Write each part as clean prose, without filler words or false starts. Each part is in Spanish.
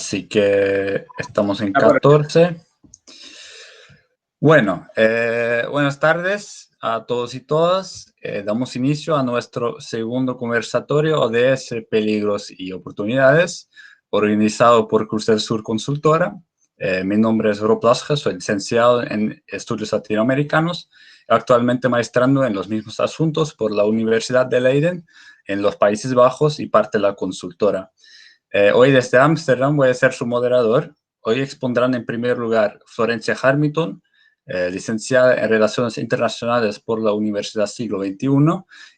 Así que estamos en Ah, por 14. Bueno, buenas tardes a todos y todas. Damos inicio a nuestro segundo conversatorio ODS Peligros y Oportunidades, organizado por Cruz del Sur Consultora. Mi nombre es Rob Lasge, soy licenciado en Estudios Latinoamericanos, actualmente maestrando en los mismos asuntos por la Universidad de Leiden, en los Países Bajos y parte de la consultora. Hoy desde Ámsterdam voy a ser su moderador. Hoy expondrán en primer lugar Florencia Harmington, licenciada en Relaciones Internacionales por la Universidad Siglo XXI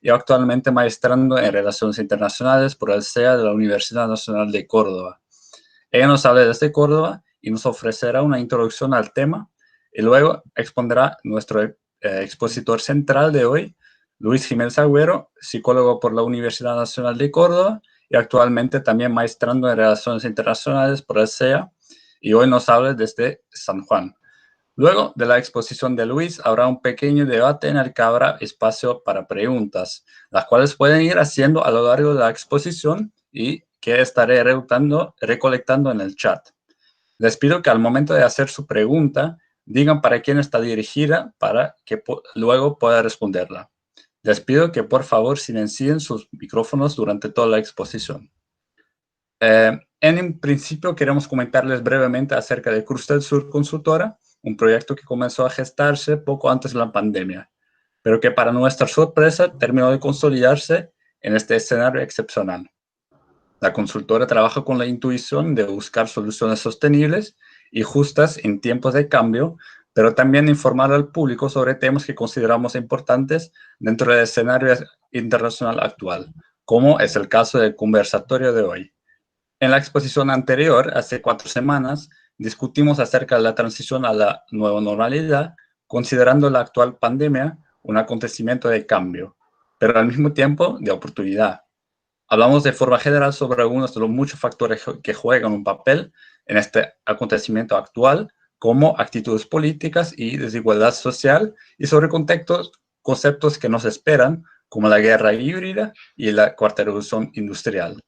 y actualmente maestrando en Relaciones Internacionales por el CEA de la Universidad Nacional de Córdoba. Ella nos habla desde Córdoba y nos ofrecerá una introducción al tema y luego expondrá nuestro expositor central de hoy, Luis Jiménez Agüero, psicólogo por la Universidad Nacional de Córdoba y actualmente también maestrando en Relaciones Internacionales por el CEA, y hoy nos habla desde San Juan. Luego de la exposición de Luis, habrá un pequeño debate en el que habrá espacio para preguntas, las cuales pueden ir haciendo a lo largo de la exposición y que estaré recolectando en el chat. Les pido que al momento de hacer su pregunta, digan para quién está dirigida para que luego pueda responderla. Les pido que por favor silencien sus micrófonos durante toda la exposición. En principio queremos comentarles brevemente acerca de Cruz del Sur Consultora, un proyecto que comenzó a gestarse poco antes de la pandemia, pero que para nuestra sorpresa terminó de consolidarse en este escenario excepcional. La consultora trabaja con la intuición de buscar soluciones sostenibles y justas en tiempos de cambio, pero también informar al público sobre temas que consideramos importantes dentro del escenario internacional actual, como es el caso del conversatorio de hoy. En la exposición anterior, hace 4 semanas, discutimos acerca de la transición a la nueva normalidad, considerando la actual pandemia un acontecimiento de cambio, pero al mismo tiempo de oportunidad. Hablamos de forma general sobre algunos de los muchos factores que juegan un papel en este acontecimiento actual, como actitudes políticas y desigualdad social, y sobre conceptos que nos esperan, como la guerra híbrida y la cuarta revolución industrial.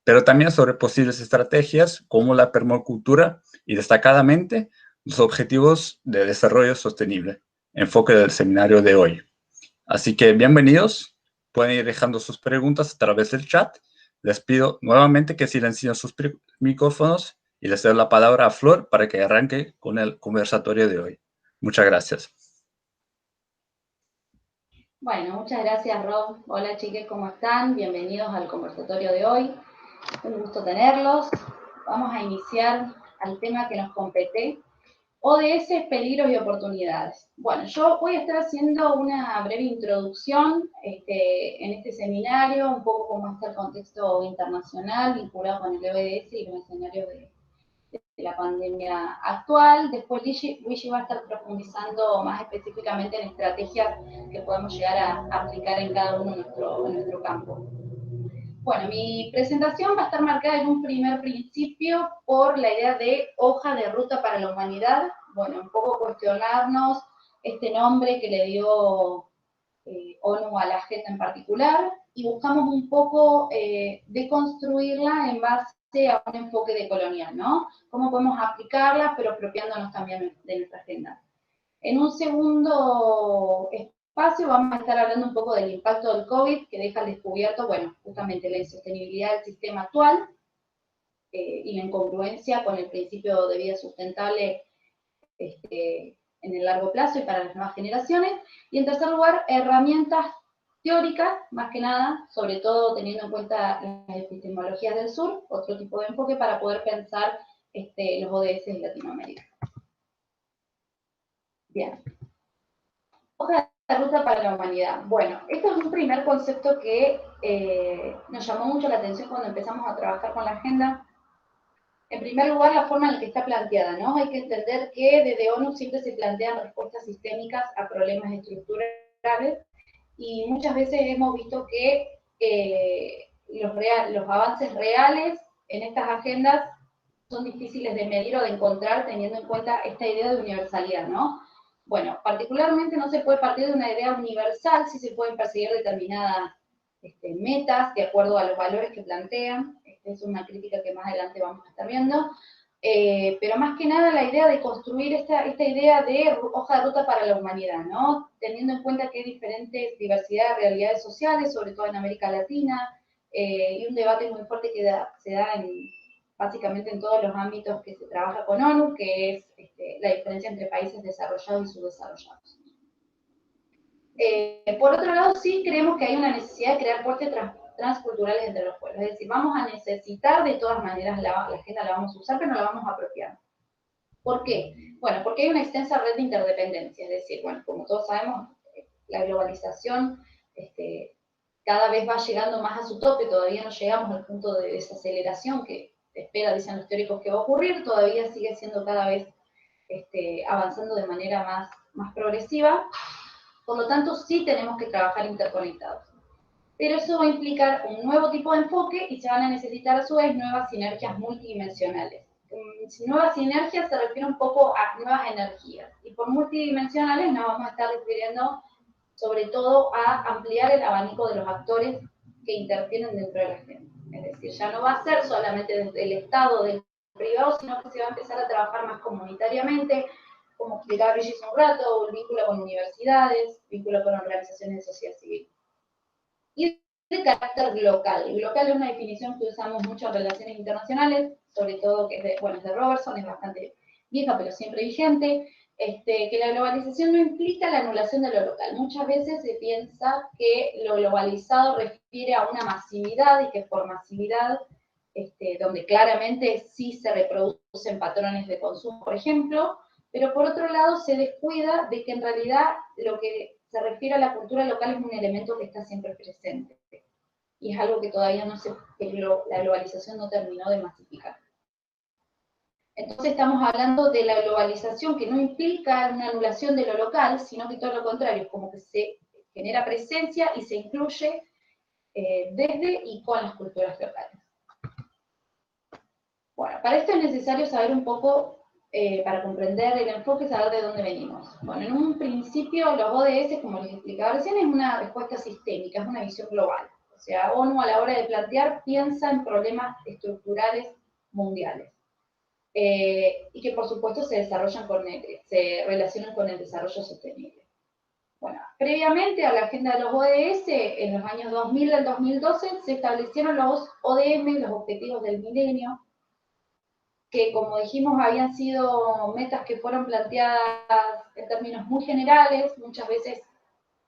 Pero también sobre posibles estrategias como la permacultura y, destacadamente, los objetivos de desarrollo sostenible, enfoque del seminario de hoy. Así que bienvenidos. Pueden ir dejando sus preguntas a través del chat. Les pido nuevamente que silencien sus micrófonos y les doy la palabra a Flor para que arranque con el conversatorio de hoy. Muchas gracias. Bueno, muchas gracias, Rob. Hola, chiques, ¿cómo están? Bienvenidos al conversatorio de hoy. Un gusto tenerlos. Vamos a iniciar al tema que nos compete. ODS, peligros y oportunidades. Bueno, yo voy a estar haciendo una breve introducción en este seminario, un poco cómo está el contexto internacional vinculado con el ODS y los escenarios de la pandemia actual. Después Luigi va a estar profundizando más específicamente en estrategias que podemos llegar a aplicar en cada uno de nuestro campo. Bueno, mi presentación va a estar marcada en un primer principio por la idea de hoja de ruta para la humanidad. Bueno, un poco cuestionarnos este nombre que le dio ONU a la agenda en particular, y buscamos un poco deconstruirla en base a un enfoque decolonial, ¿no? Cómo podemos aplicarla, pero apropiándonos también de nuestra agenda. En un segundo espacio vamos a estar hablando un poco del impacto del COVID, que deja al descubierto, bueno, justamente la insostenibilidad del sistema actual y la incongruencia con el principio de vida sustentable en el largo plazo y para las nuevas generaciones. Y en tercer lugar, herramientas teóricas, más que nada, sobre todo teniendo en cuenta las epistemologías del sur, otro tipo de enfoque para poder pensar los ODS en Latinoamérica. Bien. Hoja de ruta para la humanidad. Bueno, esto es un primer concepto que nos llamó mucho la atención cuando empezamos a trabajar con la agenda. En primer lugar, la forma en la que está planteada, ¿no? Hay que entender que desde ONU siempre se plantean respuestas sistémicas a problemas estructurales, y muchas veces hemos visto que los avances reales en estas agendas son difíciles de medir o de encontrar teniendo en cuenta esta idea de universalidad, ¿no? Bueno, particularmente no se puede partir de una idea universal, sí se pueden perseguir determinadas metas de acuerdo a los valores que plantean, es una crítica que más adelante vamos a estar viendo. Pero más que nada la idea de construir esta idea de hoja de ruta para la humanidad, ¿no? Teniendo en cuenta que hay diferentes diversidad de realidades sociales, sobre todo en América Latina, y un debate muy fuerte que se da básicamente en todos los ámbitos que se trabaja con ONU, que es la diferencia entre países desarrollados y subdesarrollados. Por otro lado, sí creemos que hay una necesidad de crear puentes transculturales entre los pueblos. Es decir, vamos a necesitar de todas maneras la agenda, la vamos a usar, pero no la vamos a apropiar. ¿Por qué? Bueno, porque hay una extensa red de interdependencia. Es decir, bueno, como todos sabemos, la globalización cada vez va llegando más a su tope. Todavía no llegamos al punto de desaceleración que espera, dicen los teóricos, que va a ocurrir. Todavía sigue siendo cada vez avanzando de manera más progresiva. Por lo tanto, sí tenemos que trabajar interconectados. Pero eso va a implicar un nuevo tipo de enfoque y se van a necesitar a su vez nuevas sinergias multidimensionales. Nuevas sinergias se refiere un poco a nuevas energías. Y por multidimensionales nos vamos a estar refiriendo sobre todo a ampliar el abanico de los actores que interfieren dentro de la agenda. Es decir, ya no va a ser solamente desde el Estado, del privado, sino que se va a empezar a trabajar más comunitariamente, como explicaba Brigitte hace un rato, el vínculo con universidades, vínculo con organizaciones de sociedad civil. Y de carácter local. Local es una definición que usamos mucho en relaciones internacionales, sobre todo que es de Robertson, es bastante vieja, pero siempre vigente, que la globalización no implica la anulación de lo local. Muchas veces se piensa que lo globalizado refiere a una masividad y que por masividad, donde claramente sí se reproducen patrones de consumo, por ejemplo, pero por otro lado se descuida de que en realidad lo que se refiere a la cultura local es un elemento que está siempre presente. Y es algo que todavía la globalización no terminó de masificar. Entonces estamos hablando de la globalización que no implica una anulación de lo local, sino que todo lo contrario, es como que se genera presencia y se incluye desde y con las culturas locales. Bueno, para esto es necesario saber un poco, para comprender el enfoque, saber de dónde venimos. Bueno, en un principio los ODS, como les explicaba recién, es una respuesta sistémica, es una visión global. O sea, ONU a la hora de plantear piensa en problemas estructurales mundiales. Y que por supuesto se relacionan con el desarrollo sostenible. Bueno, previamente a la agenda de los ODS, en los años 2000 al 2012, se establecieron los ODM, los Objetivos del Milenio, que como dijimos habían sido metas que fueron planteadas en términos muy generales, muchas veces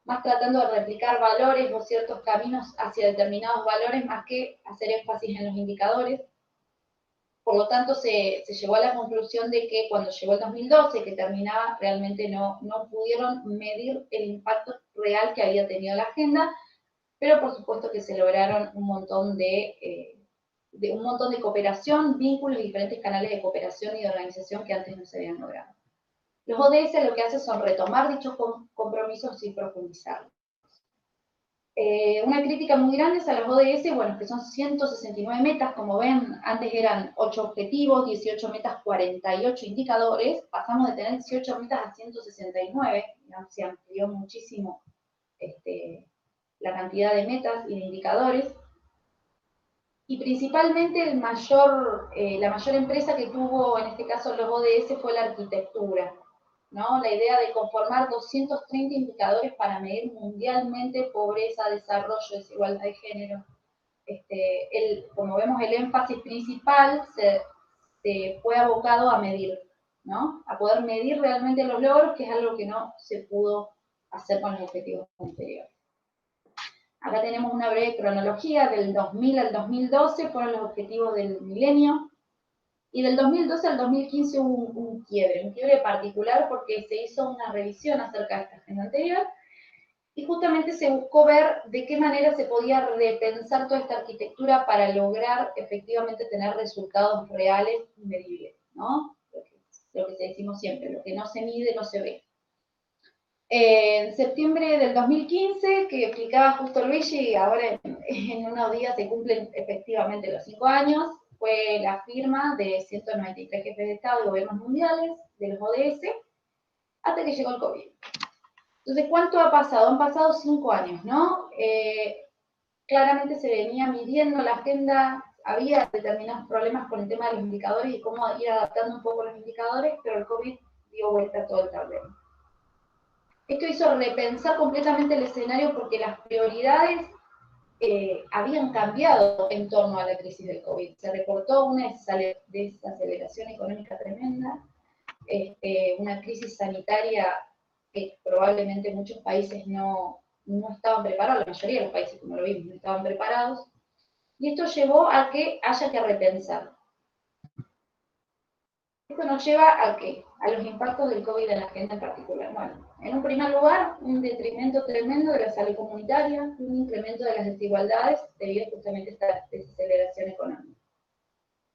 más tratando de replicar valores o ciertos caminos hacia determinados valores, más que hacer énfasis en los indicadores. Por lo tanto, se llegó a la conclusión de que cuando llegó el 2012, que terminaba, realmente no pudieron medir el impacto real que había tenido la agenda, pero por supuesto que se lograron un montón de cooperación, vínculos y diferentes canales de cooperación y de organización que antes no se habían logrado. Los ODS lo que hacen son retomar dichos compromisos y profundizarlos. Una crítica muy grande es a los ODS, bueno, que son 169 metas, como ven, antes eran 8 objetivos, 18 metas, 48 indicadores, pasamos de tener 18 metas a 169, digamos, se amplió muchísimo la cantidad de metas y de indicadores, y principalmente la mayor empresa que tuvo, en este caso los ODS, fue la arquitectura, ¿no? La idea de conformar 230 indicadores para medir mundialmente pobreza, desarrollo, desigualdad de género. Como vemos, el énfasis principal se fue abocado a medir, ¿no? A poder medir realmente los logros, que es algo que no se pudo hacer con los objetivos anteriores. Acá tenemos una breve cronología, del 2000 al 2012 fueron los objetivos del milenio, y del 2012 al 2015 hubo un quiebre particular porque se hizo una revisión acerca de esta agenda anterior, y justamente se buscó ver de qué manera se podía repensar toda esta arquitectura para lograr efectivamente tener resultados reales y medibles, ¿no? Lo que decimos siempre, lo que no se mide no se ve. En septiembre del 2015, que explicaba justo Luigi, ahora en unos días se cumplen efectivamente los 5 años, fue la firma de 193 jefes de Estado y gobiernos mundiales, de los ODS, hasta que llegó el COVID. Entonces, ¿cuánto ha pasado? Han pasado 5 años, ¿no? Claramente se venía midiendo la agenda, había determinados problemas con el tema de los indicadores y cómo ir adaptando un poco los indicadores, pero el COVID dio vuelta a todo el tablero. Esto hizo repensar completamente el escenario porque las prioridades habían cambiado en torno a la crisis del COVID. Se reportó una desaceleración económica tremenda, una crisis sanitaria que probablemente muchos países no estaban preparados, la mayoría de los países, como lo vimos, no estaban preparados, y esto llevó a que haya que repensar. Esto nos lleva a ¿qué? A los impactos del COVID en la agenda en particular. Bueno, en un primer lugar, un detrimento tremendo de la salud comunitaria, un incremento de las desigualdades debido justamente a esta desaceleración económica.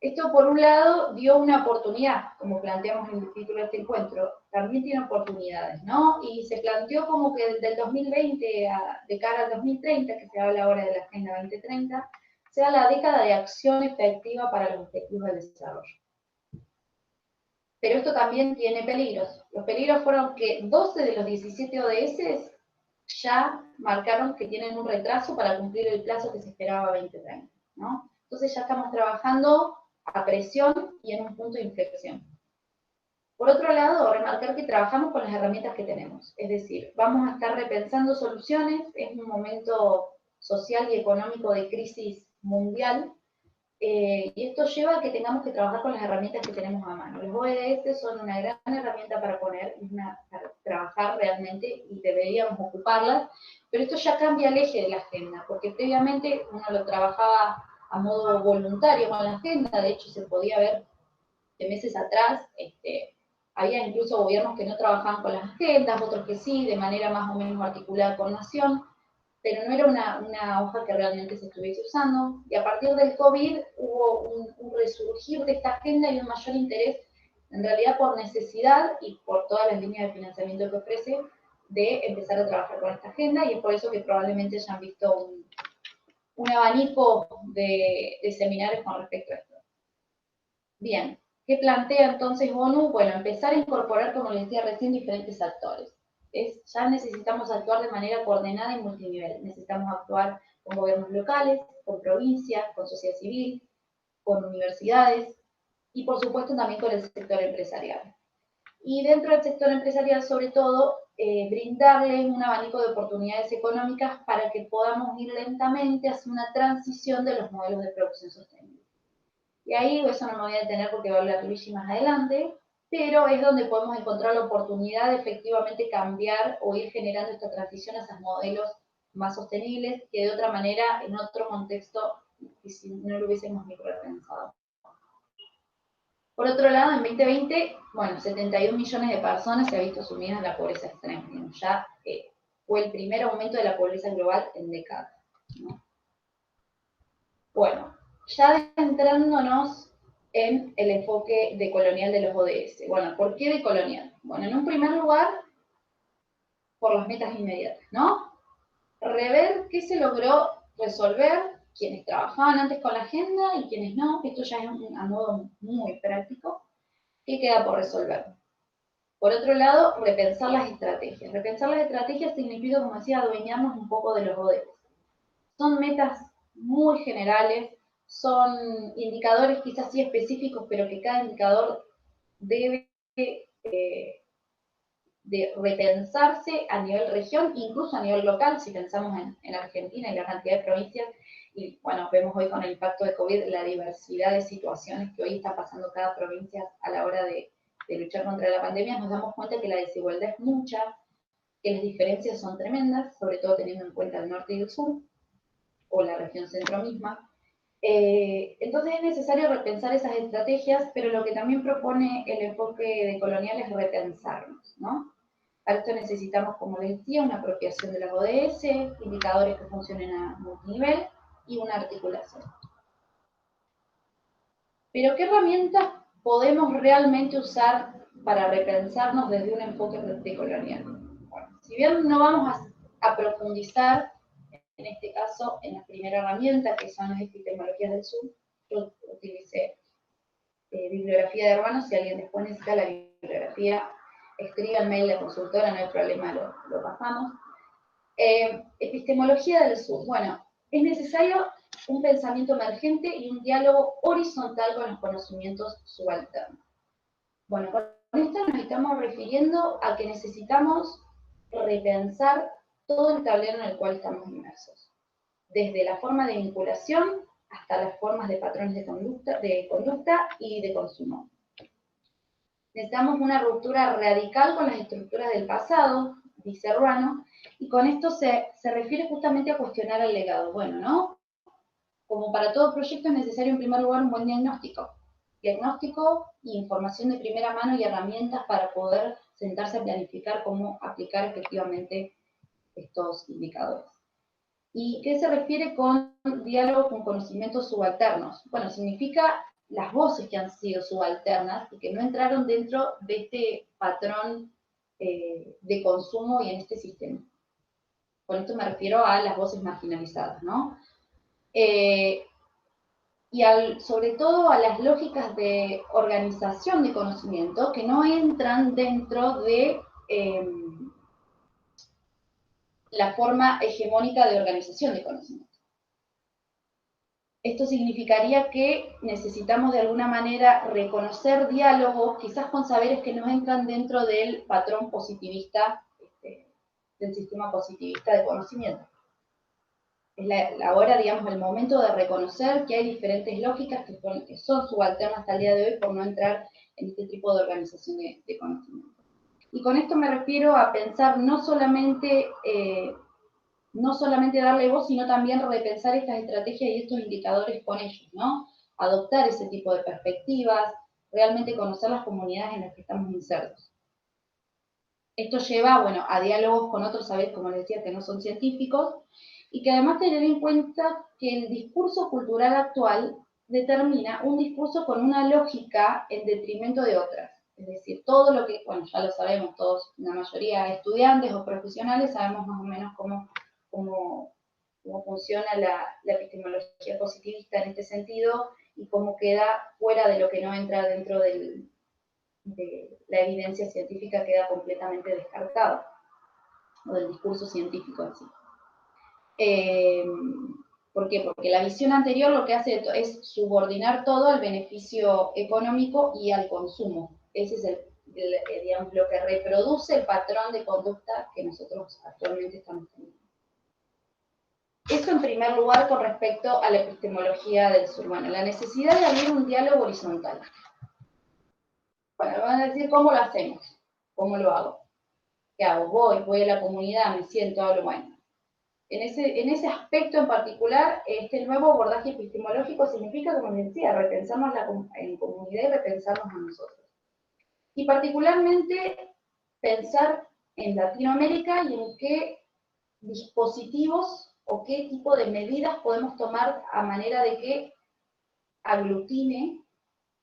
Esto, por un lado, dio una oportunidad, como planteamos en el título de este encuentro, también tiene oportunidades, ¿no? Y se planteó como que del 2020 de cara al 2030, que se habla ahora de la Agenda 2030, sea la década de acción efectiva para los objetivos del desarrollo. Pero esto también tiene peligros. Los peligros fueron que 12 de los 17 ODS ya marcaron que tienen un retraso para cumplir el plazo que se esperaba 2030, ¿no? Entonces ya estamos trabajando a presión y en un punto de inflexión. Por otro lado, remarcar que trabajamos con las herramientas que tenemos. Es decir, vamos a estar repensando soluciones, es un momento social y económico de crisis mundial, y esto lleva a que tengamos que trabajar con las herramientas que tenemos a mano. Los ODS son una gran herramienta para para trabajar realmente y deberíamos ocuparlas, pero esto ya cambia el eje de la agenda, porque previamente uno lo trabajaba a modo voluntario con la agenda, de hecho se podía ver de meses atrás, había incluso gobiernos que no trabajaban con las agendas, otros que sí, de manera más o menos articulada con Nación, pero no era una hoja que realmente se estuviese usando, y a partir del COVID hubo un resurgir de esta agenda y un mayor interés, en realidad por necesidad y por todas las líneas de financiamiento que ofrece, de empezar a trabajar con esta agenda, y es por eso que probablemente hayan visto un abanico de seminarios con respecto a esto. Bien, ¿qué plantea entonces ONU? Bueno, empezar a incorporar, como les decía recién, diferentes actores. Ya necesitamos actuar de manera coordinada y multinivel. Necesitamos actuar con gobiernos locales, con provincias, con sociedad civil, con universidades y por supuesto también con el sector empresarial. Y dentro del sector empresarial, sobre todo, brindarle un abanico de oportunidades económicas para que podamos ir lentamente hacia una transición de los modelos de producción sostenible. Y ahí eso no me voy a detener porque va a hablar Luigi más adelante, pero es donde podemos encontrar la oportunidad de efectivamente cambiar o ir generando esta transición a esos modelos más sostenibles que de otra manera, en otro contexto, si no lo hubiésemos ni repensado. Por otro lado, en 2020, bueno, 71 millones de personas se han visto sumidas en la pobreza extrema. Ya fue el primer aumento de la pobreza global en décadas, ¿no? Bueno, ya adentrándonos en el enfoque decolonial de los ODS. Bueno, ¿por qué decolonial? Bueno, en un primer lugar, por las metas inmediatas, ¿no? Rever qué se logró resolver, quienes trabajaban antes con la agenda y quienes no, esto ya es a modo muy práctico, qué queda por resolver. Por otro lado, repensar las estrategias. Repensar las estrategias significa, como decía, adueñarnos un poco de los ODS. Son metas muy generales, son indicadores quizás sí específicos, pero que cada indicador debe de repensarse a nivel región, incluso a nivel local, si pensamos en Argentina y la cantidad de provincias, y bueno, vemos hoy con el impacto de COVID la diversidad de situaciones que hoy está pasando cada provincia a la hora de luchar contra la pandemia, nos damos cuenta que la desigualdad es mucha, que las diferencias son tremendas, sobre todo teniendo en cuenta el norte y el sur, o la región centro misma. Entonces es necesario repensar esas estrategias, pero lo que también propone el enfoque decolonial es repensarnos, ¿no? Para esto necesitamos, como les decía, una apropiación de las ODS, indicadores que funcionen a multinivel y una articulación. Pero ¿qué herramientas podemos realmente usar para repensarnos desde un enfoque decolonial? Bueno, si bien no vamos a profundizar en este caso, en la primera herramienta, que son las epistemologías del sur, yo utilicé bibliografía de Hermanos, si alguien después necesita la bibliografía, escríbanme en la consultora, no hay problema, lo pasamos. Epistemología del sur, bueno, es necesario un pensamiento emergente y un diálogo horizontal con los conocimientos subalternos. Bueno, con esto nos estamos refiriendo a que necesitamos repensar todo el tablero en el cual estamos inmersos, desde la forma de vinculación hasta las formas de patrones de conducta y de consumo. Necesitamos una ruptura radical con las estructuras del pasado, dice Ruano, y con esto se refiere justamente a cuestionar el legado. Bueno, ¿no? Como para todo proyecto es necesario en primer lugar un buen diagnóstico. Diagnóstico y información de primera mano y herramientas para poder sentarse a planificar cómo aplicar efectivamente estos indicadores. ¿Y qué se refiere con diálogo con conocimientos subalternos? Bueno, significa las voces que han sido subalternas y que no entraron dentro de este patrón de consumo y en este sistema. Con esto me refiero a las voces marginalizadas, ¿no? Y sobre todo a las lógicas de organización de conocimiento que no entran dentro de la forma hegemónica de organización de conocimiento. Esto significaría que necesitamos de alguna manera reconocer diálogos, quizás con saberes que no entran dentro del patrón positivista, del sistema positivista de conocimiento. Es ahora, digamos, el momento de reconocer que hay diferentes lógicas que son subalternas hasta el día de hoy por no entrar en este tipo de organización de conocimiento. Y con esto me refiero a pensar no solamente darle voz, sino también repensar estas estrategias y estos indicadores con ellos, ¿no? Adoptar ese tipo de perspectivas, realmente conocer las comunidades en las que estamos insertos. Esto lleva, bueno, a diálogos con otros saberes, como les decía, que no son científicos, y que además tener en cuenta que el discurso cultural actual determina un discurso con una lógica en detrimento de otras. Es decir, todo lo que, bueno, ya lo sabemos todos, la mayoría estudiantes o profesionales, sabemos más o menos cómo funciona la epistemología positivista en este sentido y cómo queda fuera de lo que no entra dentro de la evidencia científica, queda completamente descartado, o del discurso científico en sí. ¿Por qué? Porque la visión anterior lo que hace es subordinar todo al beneficio económico y al consumo. Ese es digamos, lo que reproduce el patrón de conducta que nosotros actualmente estamos teniendo. Eso en primer lugar con respecto a la epistemología del sur. Bueno, la necesidad de abrir un diálogo horizontal. Bueno, van a decir, ¿cómo lo hacemos? ¿Cómo lo hago? ¿Qué hago? Voy a la comunidad, me siento, hablo, bueno. En ese aspecto en particular, este nuevo abordaje epistemológico significa, como les decía, repensarnos en comunidad y repensarnos a nosotros. Y particularmente pensar en Latinoamérica y en qué dispositivos o qué tipo de medidas podemos tomar a manera de que aglutine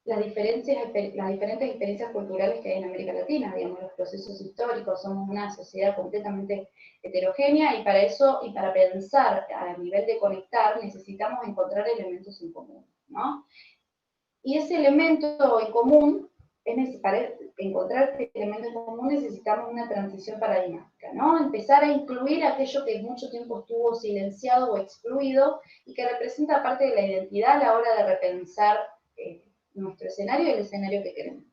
las diferentes experiencias culturales que hay en América Latina, digamos, los procesos históricos. Somos una sociedad completamente heterogénea y para eso, y para pensar a nivel de conectar, necesitamos encontrar elementos en común, ¿no? Y ese elemento en común, para encontrar este elemento en común necesitamos una transición paradigmática, ¿no? Empezar a incluir aquello que mucho tiempo estuvo silenciado o excluido y que representa parte de la identidad a la hora de repensar nuestro escenario y el escenario que queremos.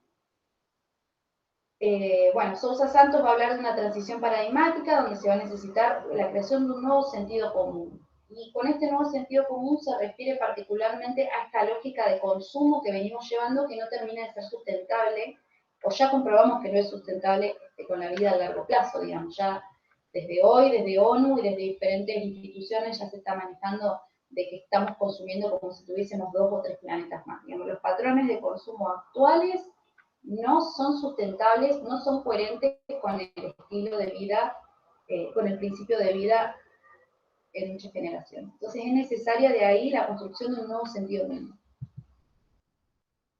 Bueno, Sousa Santos va a hablar de una transición paradigmática donde se va a necesitar la creación de un nuevo sentido común. Y con este nuevo sentido común se refiere particularmente a esta lógica de consumo que venimos llevando que no termina de ser sustentable, o ya comprobamos que no es sustentable con la vida a largo plazo, digamos, ya desde hoy, desde ONU y desde diferentes instituciones ya se está manejando de que estamos consumiendo como si tuviésemos 2 o 3 planetas más. Digamos, los patrones de consumo actuales no son sustentables, no son coherentes con el estilo de vida, con el principio de vida en muchas generaciones. Entonces es necesaria de ahí la construcción de un nuevo sentido común.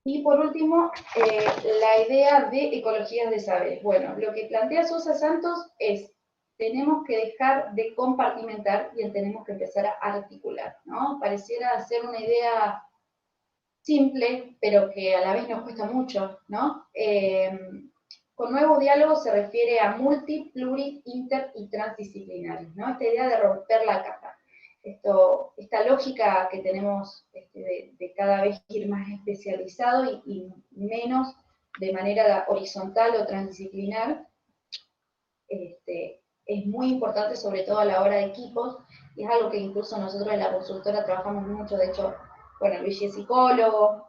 Y por último, la idea de ecologías de saberes. Bueno, lo que plantea Sousa Santos es, tenemos que dejar de compartimentar y tenemos que empezar a articular, ¿no? Pareciera ser una idea simple, pero que a la vez nos cuesta mucho, ¿no? Con nuevo diálogo se refiere a multi, pluri, inter y transdisciplinarios, ¿no? Esta idea de romper la capa. esta lógica que tenemos de cada vez ir más especializado y menos de manera horizontal o transdisciplinar, es muy importante, sobre todo a la hora de equipos, y es algo que incluso nosotros en la consultora trabajamos mucho. De hecho, bueno, Luigi es psicólogo,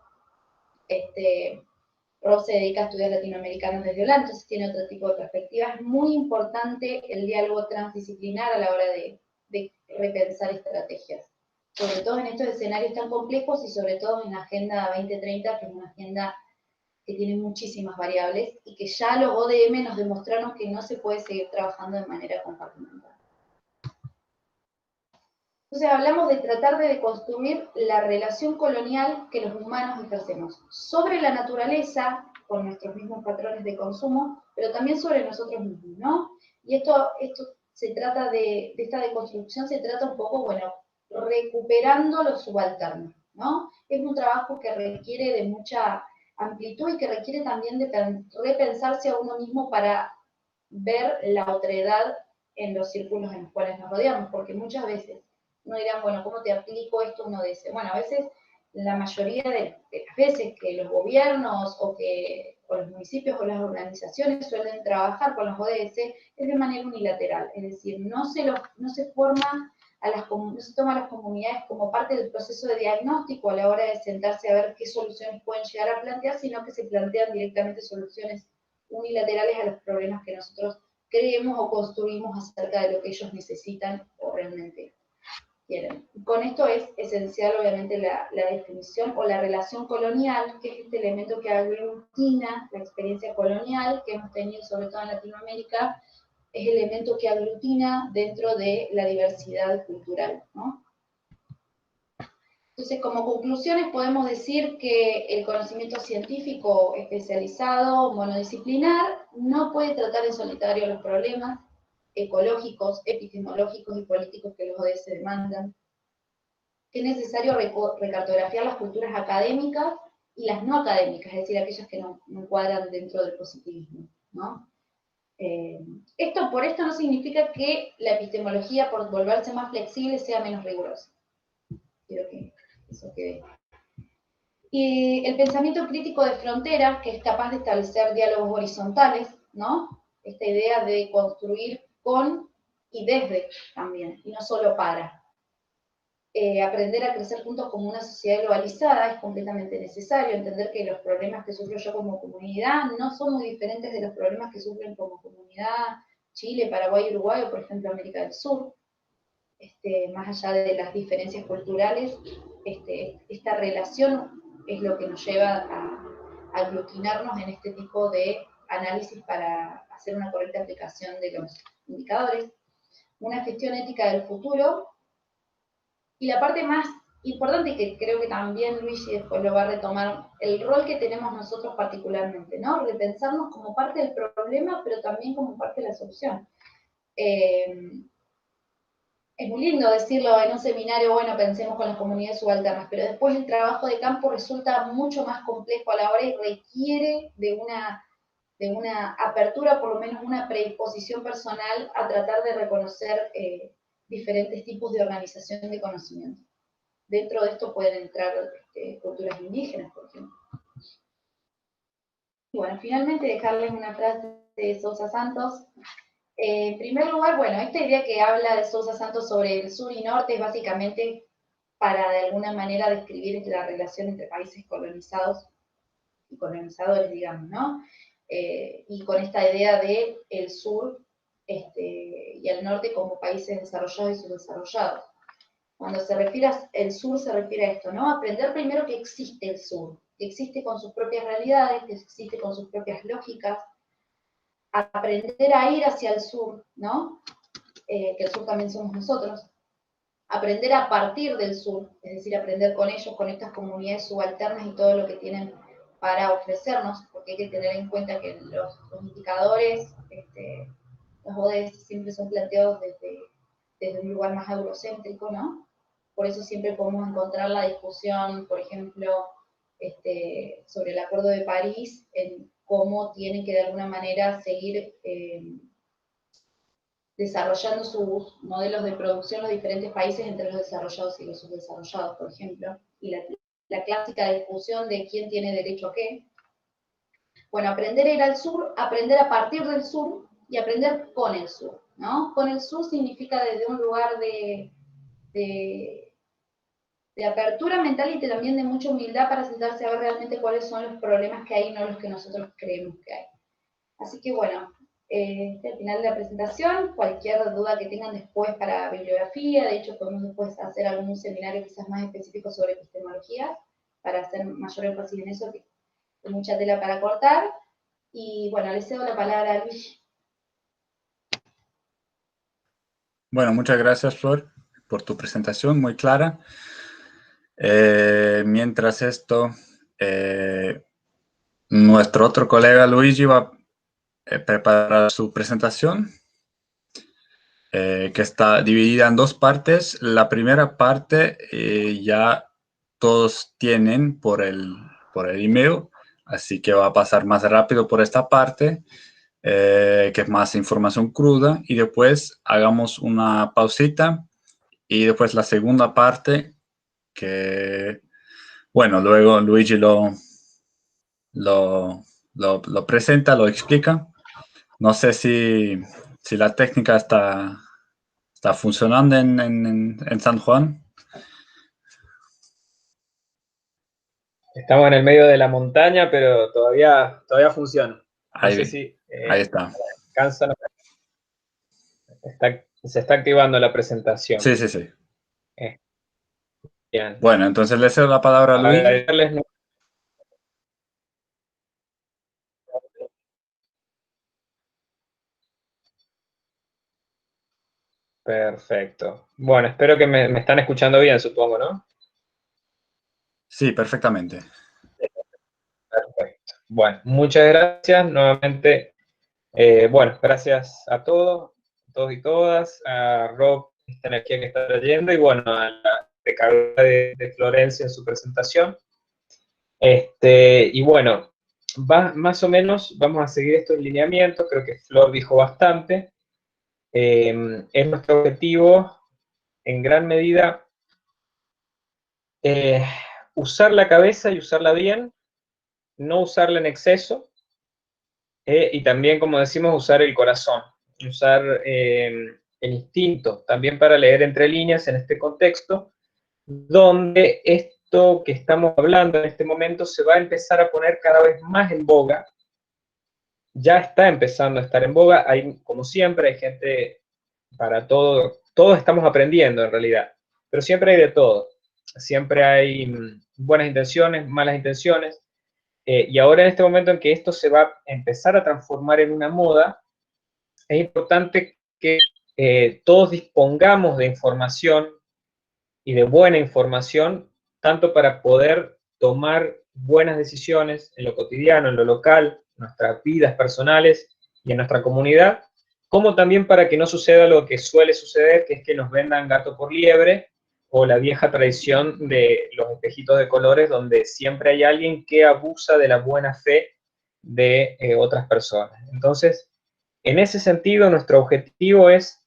Rob se dedica a estudiar latinoamericanos desde Holanda, entonces tiene otro tipo de perspectiva. Es muy importante el diálogo transdisciplinar a la hora de repensar estrategias, sobre todo en estos escenarios tan complejos y sobre todo en la Agenda 2030, que es una agenda que tiene muchísimas variables y que ya los ODM nos demostraron que no se puede seguir trabajando de manera compartimental. Entonces hablamos de tratar de deconstruir la relación colonial que los humanos ejercemos sobre la naturaleza, con nuestros mismos patrones de consumo, pero también sobre nosotros mismos, ¿no? Y esto se trata esta deconstrucción se trata un poco, bueno, recuperando lo subalterno, ¿no? Es un trabajo que requiere de mucha amplitud y que requiere también de repensarse a uno mismo para ver la otredad en los círculos en los cuales nos rodeamos, porque muchas veces uno dirá, bueno, ¿cómo te aplico esto a un ODS? Bueno, a veces, la mayoría de las veces que los gobiernos o los municipios o las organizaciones suelen trabajar con los ODS es de manera unilateral, es decir, no se forma no se toma a las comunidades como parte del proceso de diagnóstico a la hora de sentarse a ver qué soluciones pueden llegar a plantear, sino que se plantean directamente soluciones unilaterales a los problemas que nosotros creemos o construimos acerca de lo que ellos necesitan o realmente quieren. Con esto es esencial, obviamente, la definición o la relación colonial, que es este elemento que aglutina la experiencia colonial que hemos tenido, sobre todo en Latinoamérica, es el elemento que aglutina dentro de la diversidad cultural, ¿no? Entonces, como conclusiones podemos decir que el conocimiento científico especializado, monodisciplinar, no puede tratar en solitario los problemas ecológicos, epistemológicos y políticos que los ODS demandan, que es necesario recartografiar las culturas académicas y las no académicas, es decir, aquellas que no encuadran dentro del positivismo, ¿no? Por esto no significa que la epistemología, por volverse más flexible, sea menos rigurosa. Quiero que eso quede. Y el pensamiento crítico de fronteras, que es capaz de establecer diálogos horizontales, ¿no? Esta idea de construir con y desde también, y no solo para. Aprender a crecer juntos como una sociedad globalizada es completamente necesario, entender que los problemas que sufro yo como comunidad no son muy diferentes de los problemas que sufren como comunidad Chile, Paraguay, Uruguay o, por ejemplo, América del Sur. Más allá de las diferencias culturales, esta relación es lo que nos lleva a aglutinarnos en este tipo de análisis para hacer una correcta aplicación de los indicadores. Una gestión ética del futuro. Y la parte más importante, que creo que también Luigi después lo va a retomar, el rol que tenemos nosotros particularmente, ¿no? Repensarnos como parte del problema, pero también como parte de la solución. Es muy lindo decirlo en un seminario, bueno, pensemos con las comunidades subalternas, pero después el trabajo de campo resulta mucho más complejo a la hora y requiere de una apertura, por lo menos una predisposición personal a tratar de reconocer diferentes tipos de organización de conocimiento. Dentro de esto pueden entrar culturas indígenas, por ejemplo. Y bueno, finalmente dejarles una frase de Sousa Santos. En primer lugar, bueno, esta idea que habla de Sousa Santos sobre el sur y norte es básicamente para de alguna manera describir la relación entre países colonizados y colonizadores, digamos, ¿no? Y con esta idea de el sur y el norte como países desarrollados y subdesarrollados. Cuando se refiere al sur, se refiere a esto, ¿no? Aprender primero que existe el sur, que existe con sus propias realidades, que existe con sus propias lógicas, aprender a ir hacia el sur, ¿no? Que el sur también somos nosotros, aprender a partir del sur, es decir, aprender con ellos, con estas comunidades subalternas y todo lo que tienen para ofrecernos, porque hay que tener en cuenta que los indicadores, los ODS siempre son planteados desde un lugar más eurocéntrico, ¿no? Por eso siempre podemos encontrar la discusión, por ejemplo, sobre el Acuerdo de París, en cómo tienen que de alguna manera seguir desarrollando sus modelos de producción los diferentes países entre los desarrollados y los subdesarrollados, por ejemplo, y la clásica discusión de quién tiene derecho a qué. Bueno, aprender a ir al sur, aprender a partir del sur y aprender con el sur, ¿no? Con el sur significa desde un lugar de apertura mental y también de mucha humildad para sentarse a ver realmente cuáles son los problemas que hay y no los que nosotros creemos que hay. Así que bueno, este es el final de la presentación. Cualquier duda que tengan después para bibliografía, de hecho podemos después hacer algún seminario quizás más específico sobre epistemología para hacer mayor énfasis en eso, que hay mucha tela para cortar. Y bueno, le cedo la palabra a Luis. Bueno, muchas gracias, Flor, por tu presentación, muy clara. Mientras esto, nuestro otro colega Luigi va a preparar su presentación, que está dividida en dos partes. La primera parte ya todos tienen por el email, así que va a pasar más rápido por esta parte, que es más información cruda, y después hagamos una pausita y después la segunda parte que, bueno, luego Luigi lo presenta, lo explica. No sé si la técnica está funcionando en San Juan. Estamos en el medio de la montaña, pero todavía funciona. No Ahí, sé si ahí está. Se está activando la presentación. Sí, sí, sí. Bien. Bueno, entonces le cedo la palabra a Luigi. Perfecto. Bueno, espero que me están escuchando bien, supongo, ¿no? Sí, perfectamente. Perfecto. Bueno, muchas gracias nuevamente. Bueno, gracias a todos y todas, a Rob, esta energía que está trayendo, y bueno, a la becaria de Florencia en su presentación. Y bueno, más o menos vamos a seguir estos lineamientos, creo que Flor dijo bastante. Es nuestro objetivo, en gran medida, usar la cabeza y usarla bien, no usarla en exceso, y también, como decimos, usar el corazón, usar el instinto, también para leer entre líneas en este contexto, donde esto que estamos hablando en este momento se va a empezar a poner cada vez más en boga. Ya está empezando a estar en boga. Hay, como siempre, hay gente para todo. Todos estamos aprendiendo, en realidad, pero siempre hay de todo. Siempre hay buenas intenciones, malas intenciones. Y ahora, en este momento en que esto se va a empezar a transformar en una moda, es importante que todos dispongamos de información y de buena información, tanto para poder tomar buenas decisiones en lo cotidiano, en lo local, en nuestras vidas personales y en nuestra comunidad, como también para que no suceda lo que suele suceder, que es que nos vendan gato por liebre, o la vieja tradición de los espejitos de colores, donde siempre hay alguien que abusa de la buena fe de otras personas. Entonces, en ese sentido, nuestro objetivo es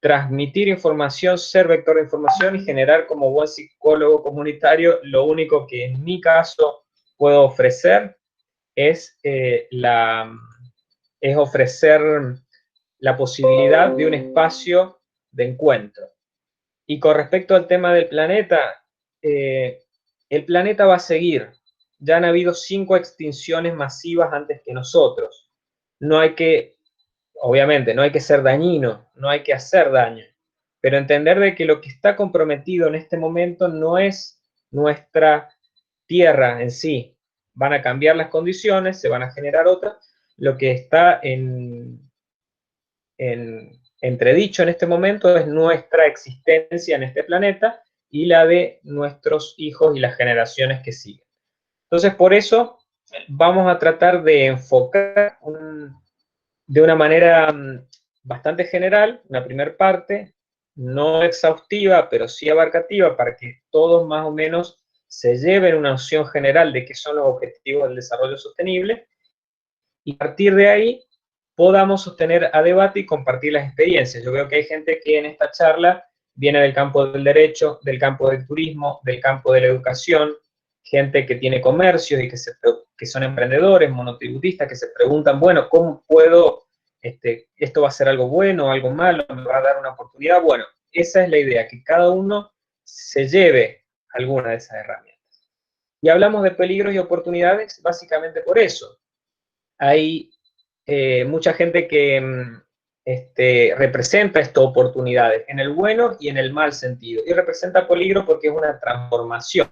transmitir información, ser vector de información y generar, como buen psicólogo comunitario, lo único que en mi caso puedo ofrecer es, ofrecer la posibilidad de un espacio de encuentro. Y con respecto al tema del planeta, el planeta va a seguir. Ya han habido 5 extinciones masivas antes que nosotros. No hay que, obviamente, no hay que ser dañino, no hay que hacer daño, pero entender de que lo que está comprometido en este momento no es nuestra tierra en sí. Van a cambiar las condiciones, se van a generar otras. Lo que está en entredicho en este momento es nuestra existencia en este planeta y la de nuestros hijos y las generaciones que siguen. Entonces, por eso vamos a tratar de enfocar de una manera bastante general, una primera parte, no exhaustiva, pero sí abarcativa, para que todos más o menos se lleven una noción general de qué son los objetivos del desarrollo sostenible, y a partir de ahí podamos sostener a debate y compartir las experiencias. Yo veo que hay gente que en esta charla viene del campo del derecho, del campo del turismo, del campo de la educación, gente que tiene comercios y que son emprendedores, monotributistas, que se preguntan, bueno, ¿cómo puedo, esto va a ser algo bueno, algo malo, me va a dar una oportunidad? Bueno, esa es la idea, que cada uno se lleve alguna de esas herramientas. Y hablamos de peligros y oportunidades básicamente por eso. Hay mucha gente que representa estas oportunidades en el bueno y en el mal sentido, y representa peligro porque es una transformación.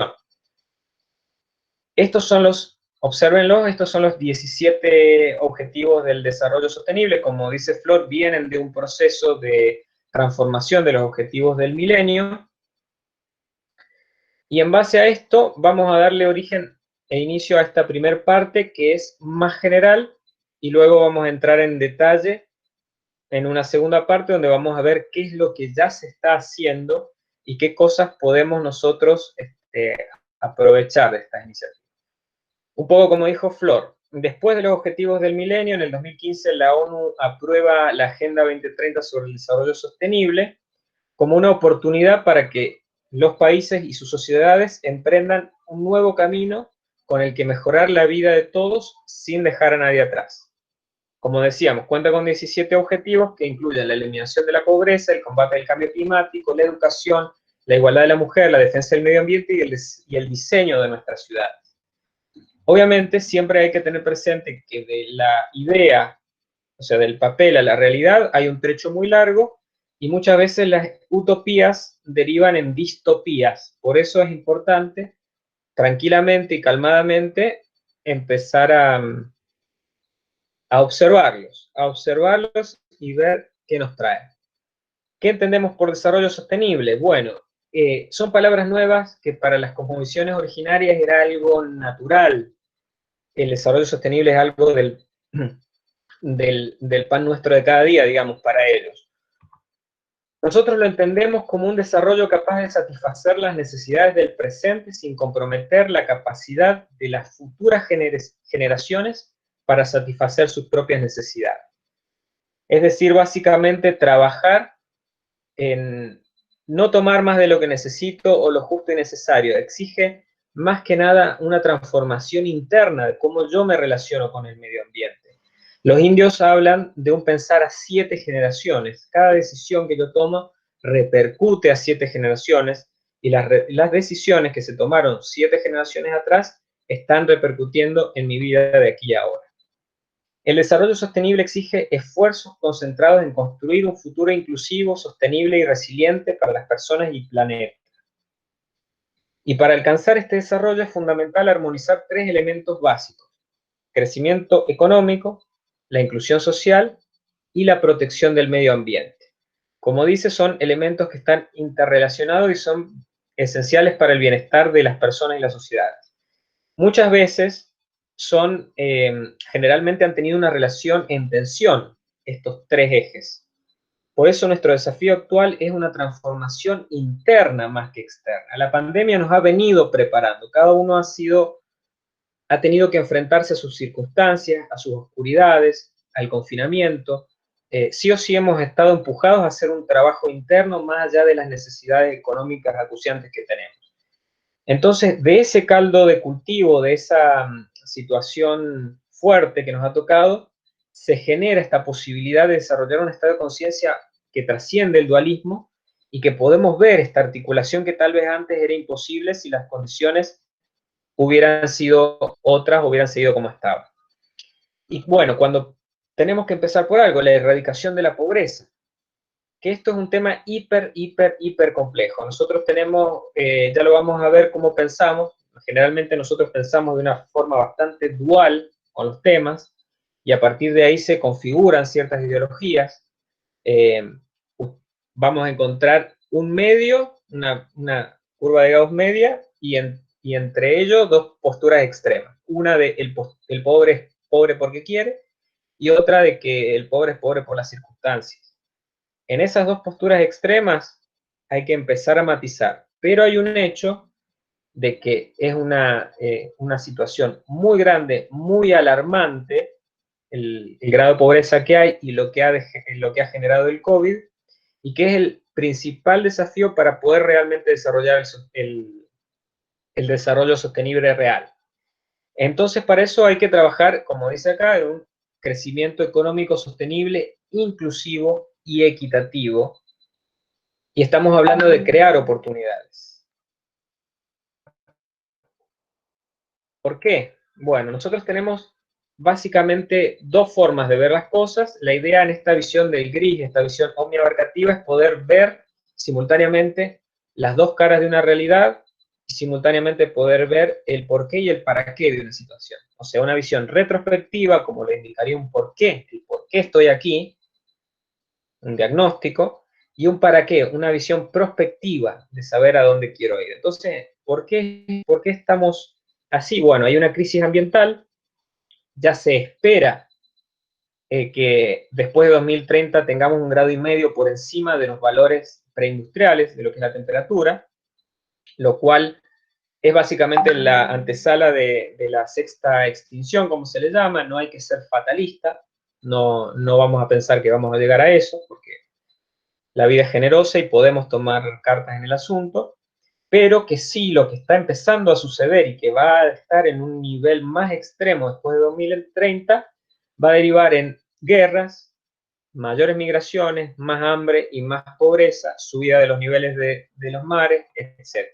Obsérvenlos, estos son los 17 objetivos del desarrollo sostenible. Como dice Flor, vienen de un proceso de transformación de los objetivos del milenio. Y en base a esto vamos a darle origen e inicio a esta primera parte, que es más general, y luego vamos a entrar en detalle en una segunda parte donde vamos a ver qué es lo que ya se está haciendo y qué cosas podemos nosotros aprovechar de estas iniciativas. Un poco como dijo Flor, después de los objetivos del milenio, en el 2015 la ONU aprueba la Agenda 2030 sobre el desarrollo sostenible como una oportunidad para que los países y sus sociedades emprendan un nuevo camino con el que mejorar la vida de todos sin dejar a nadie atrás. Como decíamos, cuenta con 17 objetivos que incluyen la eliminación de la pobreza, el combate del cambio climático, la educación, la igualdad de la mujer, la defensa del medio ambiente y el diseño de nuestras ciudades. Obviamente, siempre hay que tener presente que de la idea, o sea, del papel a la realidad, hay un trecho muy largo y muchas veces las utopías derivan en distopías. Por eso es importante, tranquilamente y calmadamente, empezar a observarlos y ver qué nos traen. ¿Qué entendemos por desarrollo sostenible? Bueno, son palabras nuevas que para las cosmovisiones originarias era algo natural. El desarrollo sostenible es algo del pan nuestro de cada día, digamos, para ellos. Nosotros lo entendemos como un desarrollo capaz de satisfacer las necesidades del presente sin comprometer la capacidad de las futuras generaciones para satisfacer sus propias necesidades. Es decir, básicamente trabajar en no tomar más de lo que necesito o lo justo y necesario. Exige más que nada una transformación interna de cómo yo me relaciono con el medio ambiente. Los indios hablan de un pensar a 7 generaciones. Cada decisión que yo tomo repercute a 7 generaciones y las decisiones que se tomaron 7 generaciones atrás están repercutiendo en mi vida de aquí a ahora. El desarrollo sostenible exige esfuerzos concentrados en construir un futuro inclusivo, sostenible y resiliente para las personas y el planeta. Y para alcanzar este desarrollo es fundamental armonizar 3 elementos básicos: crecimiento económico, la inclusión social y la protección del medio ambiente. Como dice, son elementos que están interrelacionados y son esenciales para el bienestar de las personas y las sociedades. Muchas veces generalmente han tenido una relación en tensión estos 3 ejes. Por eso nuestro desafío actual es una transformación interna más que externa. La pandemia nos ha venido preparando, cada uno ha tenido que enfrentarse a sus circunstancias, a sus oscuridades, al confinamiento. Sí o sí hemos estado empujados a hacer un trabajo interno más allá de las necesidades económicas acuciantes que tenemos. Entonces, de ese caldo de cultivo, de esa situación fuerte que nos ha tocado, se genera esta posibilidad de desarrollar un estado de conciencia que trasciende el dualismo y que podemos ver esta articulación que tal vez antes era imposible si las condiciones hubieran sido otras, hubieran seguido como estaban. Y bueno, cuando tenemos que empezar por algo, la erradicación de la pobreza, que esto es un tema hiper complejo. Nosotros tenemos, ya lo vamos a ver cómo pensamos, generalmente nosotros pensamos de una forma bastante dual con los temas, y a partir de ahí se configuran ciertas ideologías. Vamos a encontrar un medio, una curva de Gauss media, y entre ellos 2 posturas extremas. Una de el pobre es pobre porque quiere, y otra de que el pobre es pobre por las circunstancias. En esas 2 posturas extremas hay que empezar a matizar, pero hay un hecho de que es una situación muy grande, muy alarmante, el grado de pobreza que hay y lo que ha generado el COVID, y que es el principal desafío para poder realmente desarrollar el desarrollo sostenible real. Entonces, para eso hay que trabajar, como dice acá, en un crecimiento económico sostenible, inclusivo y equitativo. Y estamos hablando de crear oportunidades. ¿Por qué? Bueno, nosotros tenemos básicamente dos formas de ver las cosas. La idea en esta visión del gris, esta visión omniabarcativa, es poder ver simultáneamente las dos caras de una realidad y simultáneamente poder ver el porqué y el para qué de una situación. O sea, una visión retrospectiva, como le indicaría un porqué, el por qué estoy aquí, un diagnóstico, y un para qué, una visión prospectiva de saber a dónde quiero ir. Entonces, ¿por qué estamos así? Bueno, hay una crisis ambiental, ya se espera que después de 2030 tengamos 1,5 grados por encima de los valores preindustriales, de lo que es la temperatura, lo cual es básicamente la antesala de la sexta extinción, como se le llama. No hay que ser fatalista, no vamos a pensar que vamos a llegar a eso, porque la vida es generosa y podemos tomar cartas en el asunto, pero que sí, lo que está empezando a suceder y que va a estar en un nivel más extremo después de 2030, va a derivar en guerras, mayores migraciones, más hambre y más pobreza, subida de los niveles de los mares, etc.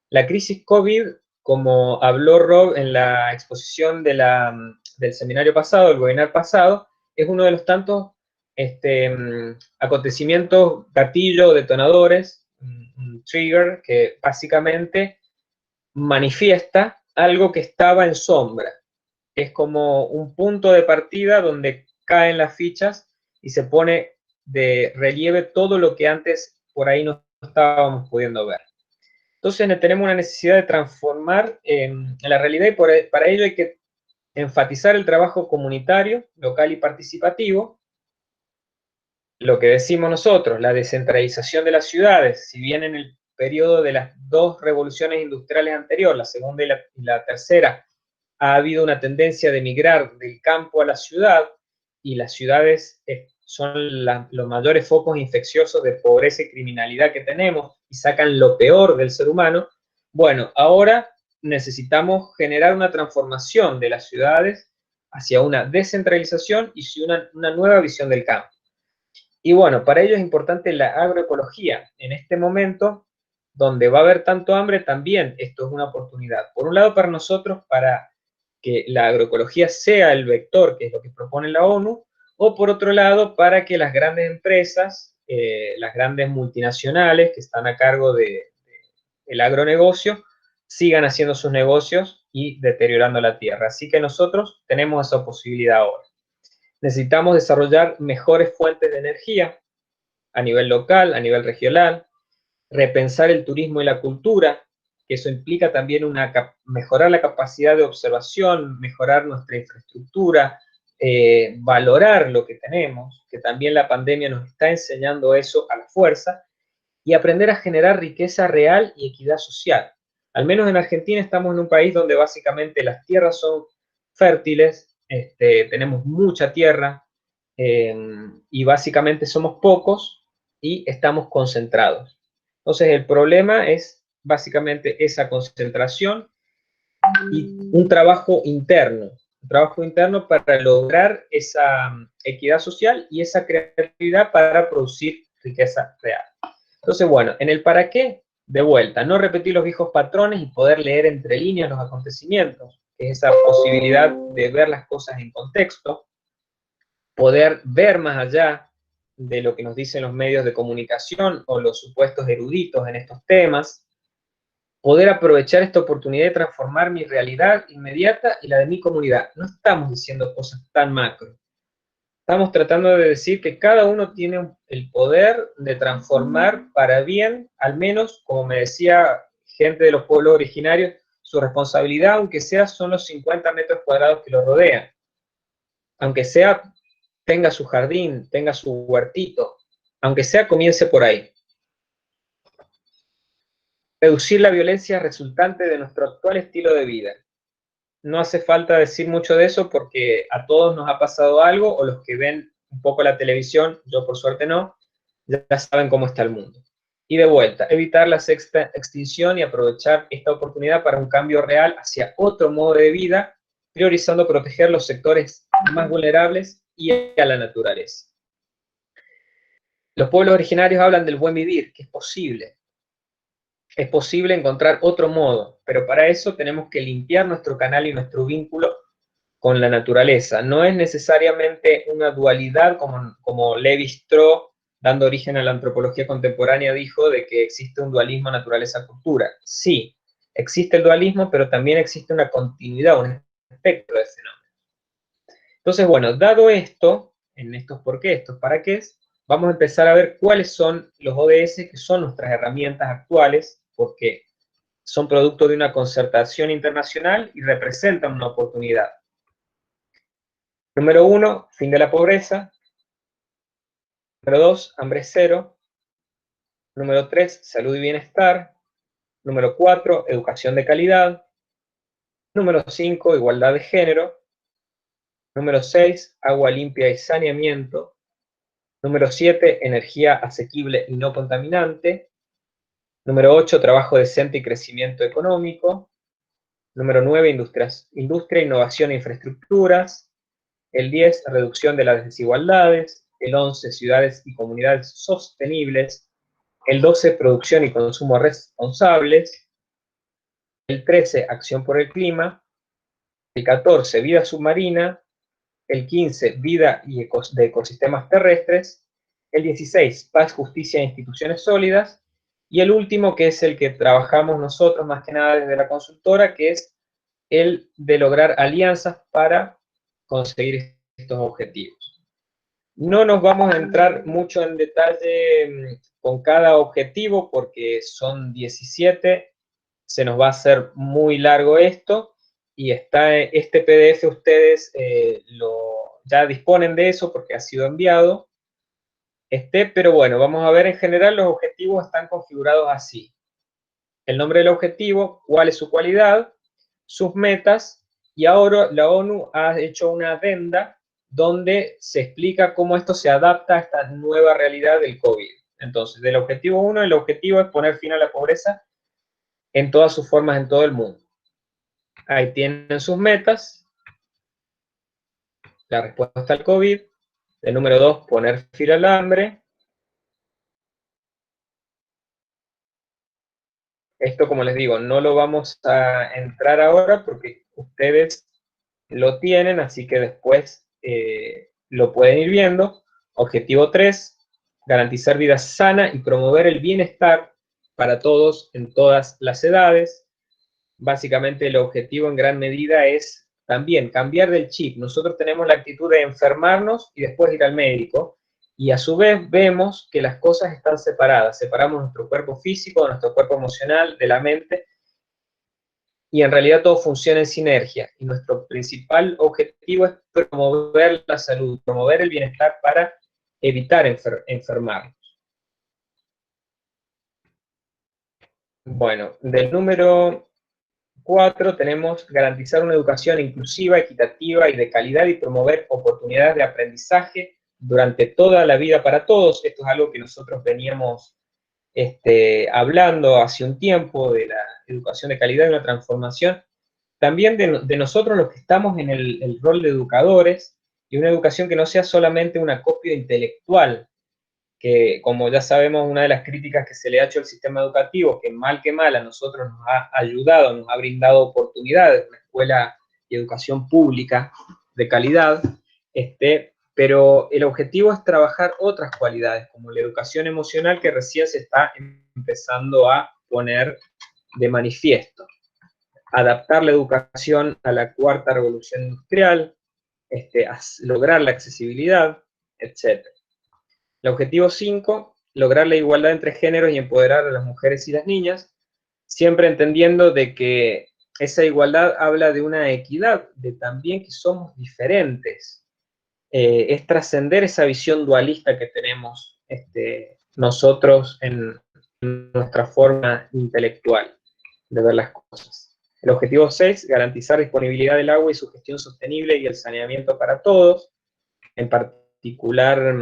La crisis COVID, como habló Rob en la exposición del seminario pasado, el webinar pasado, es uno de los tantos acontecimientos, gatillo, detonadores, un trigger, que básicamente manifiesta algo que estaba en sombra. Es como un punto de partida donde caen las fichas y se pone de relieve todo lo que antes por ahí no estábamos pudiendo ver. Entonces tenemos una necesidad de transformar la realidad, y para ello hay que enfatizar el trabajo comunitario, local y participativo. Lo que decimos nosotros, la descentralización de las ciudades, si bien en el periodo de las dos revoluciones industriales anteriores, la segunda y la tercera, ha habido una tendencia de migrar del campo a la ciudad, y las ciudades son los mayores focos infecciosos de pobreza y criminalidad que tenemos, y sacan lo peor del ser humano. Bueno, ahora necesitamos generar una transformación de las ciudades hacia una descentralización y una nueva visión del campo. Y bueno, para ello es importante la agroecología. En este momento, donde va a haber tanto hambre, también esto es una oportunidad. Por un lado, para nosotros, para que la agroecología sea el vector, que es lo que propone la ONU, o por otro lado, para que las grandes empresas, las grandes multinacionales que están a cargo del agronegocio, sigan haciendo sus negocios y deteriorando la tierra. Así que nosotros tenemos esa posibilidad ahora. Necesitamos desarrollar mejores fuentes de energía a nivel local, a nivel regional, repensar el turismo y la cultura, que eso implica también mejorar la capacidad de observación, mejorar nuestra infraestructura, valorar lo que tenemos, que también la pandemia nos está enseñando eso a la fuerza, y aprender a generar riqueza real y equidad social. Al menos en Argentina estamos en un país donde básicamente las tierras son fértiles, tenemos mucha tierra, y básicamente somos pocos y estamos concentrados. Entonces el problema es básicamente esa concentración y un trabajo interno para lograr esa equidad social y esa creatividad para producir riqueza real. Entonces, bueno, en el para qué, de vuelta, no repetir los viejos patrones y poder leer entre líneas los acontecimientos, que es esa posibilidad de ver las cosas en contexto, poder ver más allá de lo que nos dicen los medios de comunicación o los supuestos eruditos en estos temas, poder aprovechar esta oportunidad de transformar mi realidad inmediata y la de mi comunidad. No estamos diciendo cosas tan macro. Estamos tratando de decir que cada uno tiene el poder de transformar para bien, al menos, como me decía gente de los pueblos originarios, su responsabilidad, aunque sea, son los 50 metros cuadrados que lo rodean. Aunque sea, tenga su jardín, tenga su huertito, aunque sea, comience por ahí. Reducir la violencia resultante de nuestro actual estilo de vida. no hace falta decir mucho de eso porque a todos nos ha pasado algo, o los que ven un poco la televisión, yo por suerte no, ya saben cómo está el mundo. Y de vuelta, evitar la sexta extinción y aprovechar esta oportunidad para un cambio real hacia otro modo de vida, priorizando proteger los sectores más vulnerables y a la naturaleza. Los pueblos originarios hablan del buen vivir, que es posible. Es posible encontrar otro modo, pero para eso tenemos que limpiar nuestro canal y nuestro vínculo con la naturaleza. No es necesariamente una dualidad como Lévi-Strauss, dando origen a la antropología contemporánea, dijo de que existe un dualismo naturaleza-cultura. Sí, existe el dualismo, pero también existe una continuidad, un espectro de fenómenos. Entonces, bueno, dado esto, en estos por qué, estos para qué, vamos a empezar a ver cuáles son los ODS, que son nuestras herramientas actuales, porque son producto de una concertación internacional y representan una oportunidad. Número 1, fin de la pobreza. Número 2, hambre cero. Número 3, salud y bienestar. Número 4, educación de calidad. Número 5, igualdad de género. Número 6, agua limpia y saneamiento. Número 7, energía asequible y no contaminante. Número 8, trabajo decente y crecimiento económico. Número 9, industria, innovación e infraestructuras. El 10, reducción de las desigualdades. El 11, ciudades y comunidades sostenibles. El 12, producción y consumo responsables. El 13, acción por el clima. El 14, vida submarina. El 15, vida de ecosistemas terrestres. El 16, paz, justicia e instituciones sólidas. Y el último, que es el que trabajamos nosotros más que nada desde la consultora, que es el de lograr alianzas para conseguir estos objetivos. No nos vamos a entrar mucho en detalle con cada objetivo porque son 17, se nos va a hacer muy largo esto, y está este PDF, ustedes ya disponen de eso porque ha sido enviado. Pero bueno, vamos a ver en general los objetivos están configurados así. El nombre del objetivo, cuál es su cualidad, sus metas, y ahora la ONU ha hecho una adenda donde se explica cómo esto se adapta a esta nueva realidad del COVID. Entonces, del objetivo 1, el objetivo es poner fin a la pobreza en todas sus formas en todo el mundo. Ahí tienen sus metas, la respuesta al COVID. El número 2, poner fin al hambre. Esto, como les digo, no lo vamos a entrar ahora porque ustedes lo tienen, así que después lo pueden ir viendo. Objetivo 3, garantizar vida sana y promover el bienestar para todos en todas las edades. Básicamente el objetivo en gran medida es también cambiar del chip. Nosotros tenemos la actitud de enfermarnos y después ir al médico, y a su vez vemos que las cosas están separadas. Separamos nuestro cuerpo físico de nuestro cuerpo emocional, de la mente, y en realidad todo funciona en sinergia. Y nuestro principal objetivo es promover la salud, promover el bienestar para evitar enfermarnos. Bueno, del número 4 tenemos garantizar una educación inclusiva, equitativa y de calidad y promover oportunidades de aprendizaje durante toda la vida para todos. Esto es algo que nosotros veníamos hablando hace un tiempo, de la educación de calidad y una transformación. También de nosotros los que estamos en el rol de educadores, y una educación que no sea solamente un acopio intelectual, que como ya sabemos, una de las críticas que se le ha hecho al sistema educativo, que mal a nosotros nos ha ayudado, nos ha brindado oportunidades, una escuela y educación pública de calidad, pero el objetivo es trabajar otras cualidades, como la educación emocional, que recién se está empezando a poner de manifiesto. Adaptar la educación a la cuarta revolución industrial, lograr la accesibilidad, etc. El objetivo 5, lograr la igualdad entre géneros y empoderar a las mujeres y las niñas, siempre entendiendo de que esa igualdad habla de una equidad, de también que somos diferentes. Es trascender esa visión dualista que tenemos nosotros en nuestra forma intelectual de ver las cosas. El objetivo 6, garantizar disponibilidad del agua y su gestión sostenible y el saneamiento para todos, en particular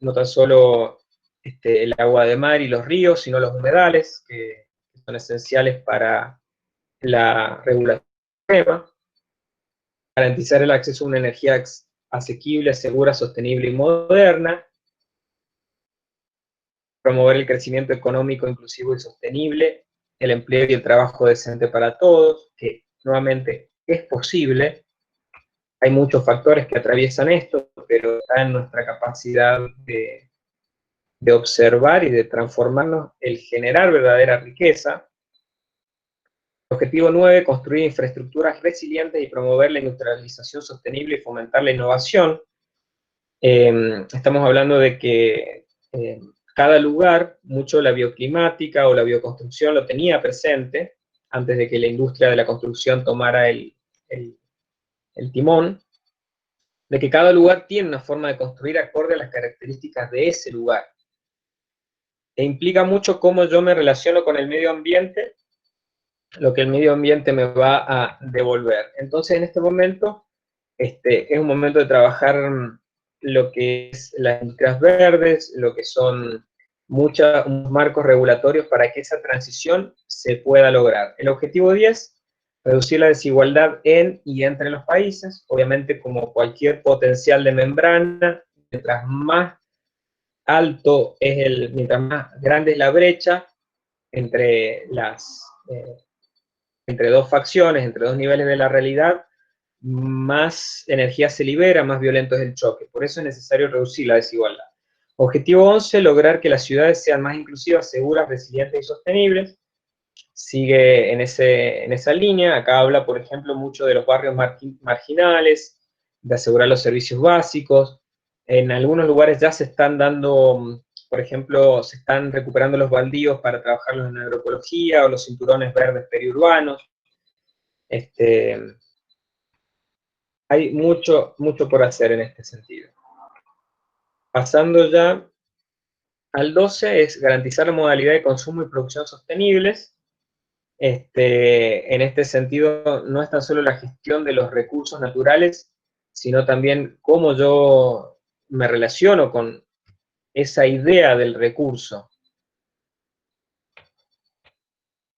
no tan solo el agua de mar y los ríos, sino los humedales, que son esenciales para la regulación del clima. Garantizar el acceso a una energía asequible, segura, sostenible y moderna. Promover el crecimiento económico inclusivo y sostenible, el empleo y el trabajo decente para todos, que nuevamente es posible. Hay muchos factores que atraviesan esto, pero está en nuestra capacidad de observar y de transformarnos, el generar verdadera riqueza. Objetivo 9, construir infraestructuras resilientes y promover la industrialización sostenible y fomentar la innovación. Estamos hablando de que cada lugar, mucho la bioclimática o la bioconstrucción lo tenía presente, antes de que la industria de la construcción tomara el timón, de que cada lugar tiene una forma de construir acorde a las características de ese lugar. E implica mucho cómo yo me relaciono con el medio ambiente, lo que el medio ambiente me va a devolver. Entonces, en este momento, es un momento de trabajar lo que es las industrias verdes, lo que son muchos marcos regulatorios para que esa transición se pueda lograr. El objetivo 10, reducir la desigualdad en y entre los países, obviamente como cualquier potencial de membrana, mientras más alto es mientras más grande es la brecha entre entre dos facciones, entre dos niveles de la realidad, más energía se libera, más violento es el choque. Por eso es necesario reducir la desigualdad. Objetivo 11, lograr que las ciudades sean más inclusivas, seguras, resilientes y sostenibles. Sigue en esa línea. Acá habla, por ejemplo, mucho de los barrios marginales, de asegurar los servicios básicos. En algunos lugares ya se están dando, por ejemplo, se están recuperando los baldíos para trabajarlos en agroecología o los cinturones verdes periurbanos. Hay mucho por hacer en este sentido. Pasando ya al 12, es garantizar la modalidad de consumo y producción sostenibles. En este sentido, no es tan solo la gestión de los recursos naturales, sino también cómo yo me relaciono con esa idea del recurso.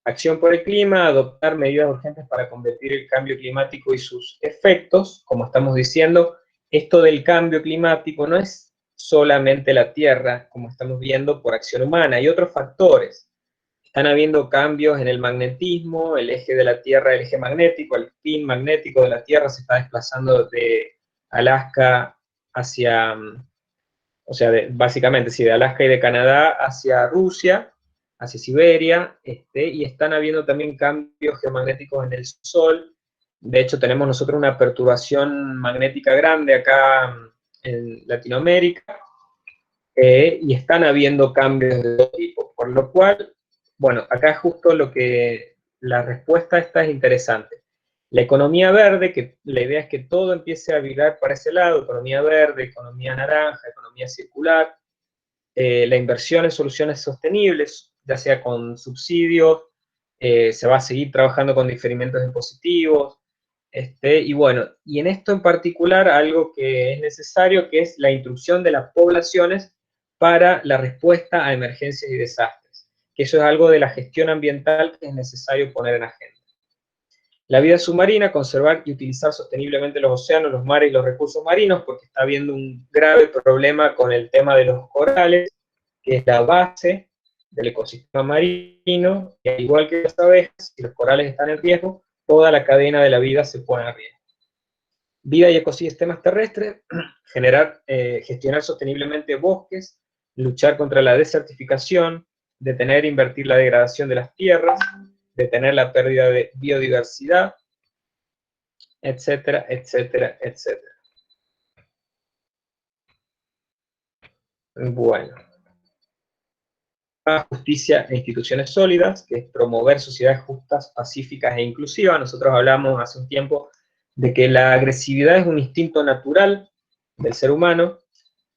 Acción por el clima, adoptar medidas urgentes para combatir el cambio climático y sus efectos. Como estamos diciendo, esto del cambio climático no es solamente la Tierra, como estamos viendo, por acción humana, hay otros factores. Están habiendo cambios en el magnetismo, el eje de la Tierra, el eje magnético, el spin magnético de la Tierra se está desplazando de Alaska hacia, o sea, básicamente, sí, de Alaska y de Canadá hacia Rusia, hacia Siberia, y están habiendo también cambios geomagnéticos en el Sol. De hecho, tenemos nosotros una perturbación magnética grande acá en Latinoamérica, y están habiendo cambios de todo tipo, por lo cual, bueno, acá justo la respuesta esta es interesante. La economía verde, que la idea es que todo empiece a virar para ese lado, economía verde, economía naranja, economía circular, la inversión en soluciones sostenibles, ya sea con subsidios, se va a seguir trabajando con diferimientos impositivos, y bueno, y en esto en particular algo que es necesario, que es la instrucción de las poblaciones para la respuesta a emergencias y desastres, que eso es algo de la gestión ambiental que es necesario poner en agenda. La vida submarina, conservar y utilizar sosteniblemente los océanos, los mares y los recursos marinos, porque está habiendo un grave problema con el tema de los corales, que es la base del ecosistema marino, y al igual que las abejas, si los corales están en riesgo, toda la cadena de la vida se pone en riesgo. Vida y ecosistemas terrestres, gestionar sosteniblemente bosques, luchar contra la desertificación, detener e invertir la degradación de las tierras, detener la pérdida de biodiversidad, etcétera, etcétera, etcétera. Bueno. Justicia e instituciones sólidas, que es promover sociedades justas, pacíficas e inclusivas. Nosotros hablamos hace un tiempo de que la agresividad es un instinto natural del ser humano,